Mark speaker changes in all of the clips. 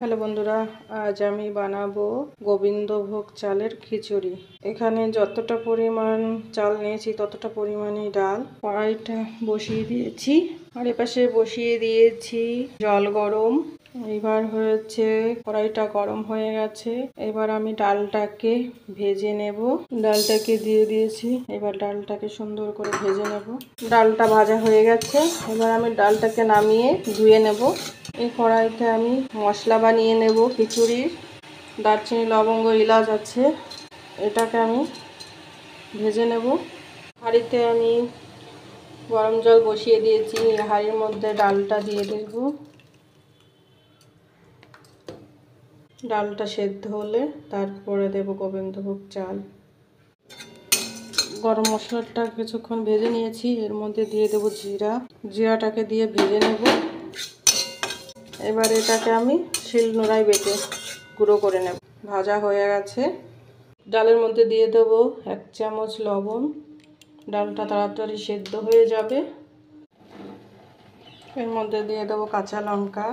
Speaker 1: Hello বন্ধুরা, আজ আমি বানাবো গোবিন্দভোগ চালের খিচুড়ি। এখানে যতটা পরিমাণ চাল নিয়েছি ততটা পরিমাণে ডাল। কড়াইটা বসিয়ে দিয়েছি আর এপাশে বসিয়ে দিয়েছি জল গরম। এবার হয়েছে কড়াইটা গরম হয়ে গেছে। এবার আমি ডালটাকে ভেজে নেব। ডালটাকে দিয়ে দিয়েছি, এবার ডালটাকে সুন্দর করে ভেজে নেব। ডালটা ভাজা হয়ে গেছে, এবার আমি ডালটাকে নামিয়ে ধুয়ে নেব। এই কড়াইতে আমি মশলা বানিয়ে নেব খিচুড়ির। দারচিনি, লবঙ্গ, এলাচ আছে, এটাকে আমি ভেজে নেব। হাঁড়িতে আমি গরম জল বসিয়ে দিয়েছি, হাঁড়ির মধ্যে ডালটা দিয়ে দেব। ডালটা সেদ্ধ হলে তারপরে দেব গোবিন্দভোগ চাল। গরম মশলাটা কিছুক্ষণ ভেজে নিয়েছি, এর মধ্যে দিয়ে দেব জিরাটাকে দিয়ে ভেজে নেব। এবার এটাকে আমি শিলনোড়ায় বেটে গুঁড়ো করে নেব। ভাজা হয়ে গেছে। ডালের মধ্যে দিয়ে দেব 1 চামচ লবণ। ডালটা তাড়াতাড়ি সেদ্ধ হয়ে যাবে। এর মধ্যে দিয়ে দেব কাঁচা লঙ্কা।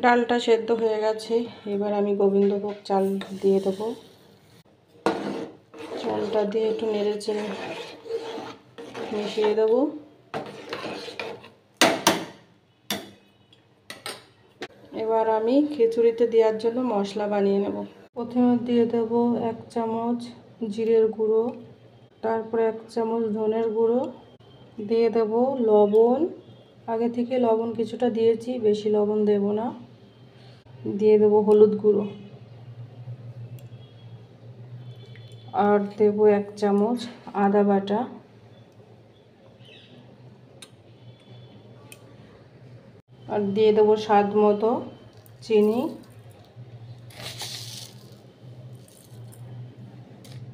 Speaker 1: ডালটা সেদ্ধ হয়ে গেছে, এবার আমি গোবিন্দভোগ চাল দিয়ে দেব। চালটা দিয়ে একটু নেড়ে চেড়ে মিশিয়ে দেব। এবার আমি খিচুড়িতে দেওয়ার জন্য মশলা বানিয়ে নেব। প্রথমে দিয়ে দেব 1 চামচ জিরের গুঁড়ো, তারপরে 1 চামচ ধনের গুঁড়ো, দিয়ে দেব লবণ। আগে থেকে লবণ কিছুটা দিয়েছি, বেশি লবণ দেব না। দিয়ে দেব হলুদ গুঁড়ো আর দেব 1 চামচ আদা বাটা। আর দিয়ে দেব স্বাদ মতো চিনি।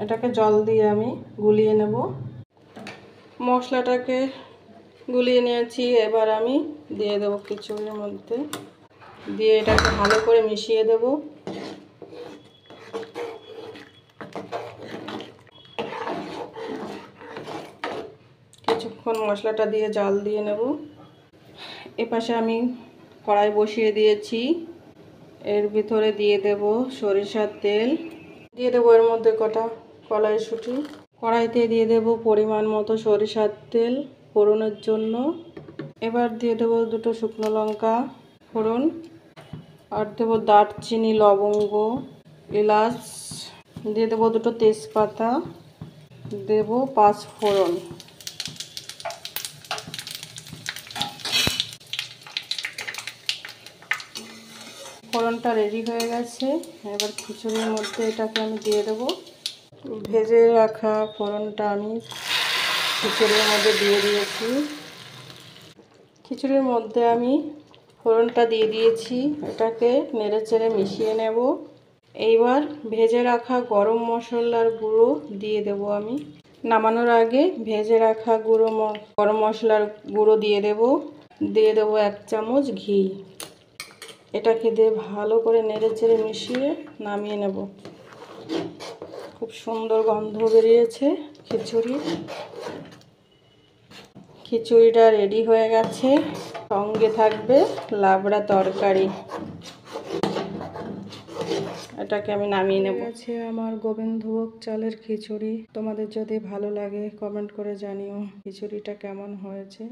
Speaker 1: এটাকে জল দিয়ে আমি গুলিয়ে নেব। মশলাটাকে গুলিয়ে নিয়েছি, এবার আমি দিয়ে দেব খিচুড়ির মধ্যে, দিয়ে এটাকে ভালো করে মিশিয়ে দেব। কিছুক্ষণ মশলাটা দিয়ে জাল দিয়ে নেব। এপাশে আমি কড়াই বসিয়ে দিয়েছি, এর ভিতরে দিয়ে দেব সরিষার তেল। দিয়ে দেবো এর মধ্যে কটা কড়াইশুঁটি। কড়াইতে দিয়ে দেব পরিমাণ মতো সরিষার তেল ফোড়নের জন্য। এবার দিয়ে দেব 2 শুকনো লঙ্কা ফোড়ন, আর দেব দারচিনি, লবঙ্গ, এলাচ, দিয়ে দেব 2 তেজপাতা, দেব 5 ফোড়ন। ফোড়নটা রেডি হয়ে গেছে, এবার খিচুড়ির মধ্যে এটাকে আমি দিয়ে দেব। ভেজে রাখা ফোড়নটা আমি খিচুড়ির মধ্যে দিয়ে দিয়েছি। খিচুড়ির মধ্যে আমি ফোড়নটা দিয়ে দিয়েছি, এটাকে নেড়ে চেড়ে মিশিয়ে নেব। এইবার ভেজে রাখা গরম মশলার গুঁড়ো দিয়ে দেব আমি। নামানোর আগে ভেজে রাখা গরম মশলার গুঁড়ো দিয়ে দেব। দিয়ে দেবো 1 চামচ ঘি। এটাকে দিয়ে ভালো করে নেড়ে চেড়ে মিশিয়ে নামিয়ে নেব। খুব সুন্দর গন্ধ বেরিয়েছে খিচুড়িটা রেডি হয়ে গেছে। সঙ্গে থাকবে লাবড়া তরকারি। এটাকে আমি নামিয়ে নেব। আছে আমার গোবিন্দভোগ চালের খিচুড়ি। তোমাদের যদি ভালো লাগে কমেন্ট করে জানিও খিচুড়িটা কেমন হয়েছে।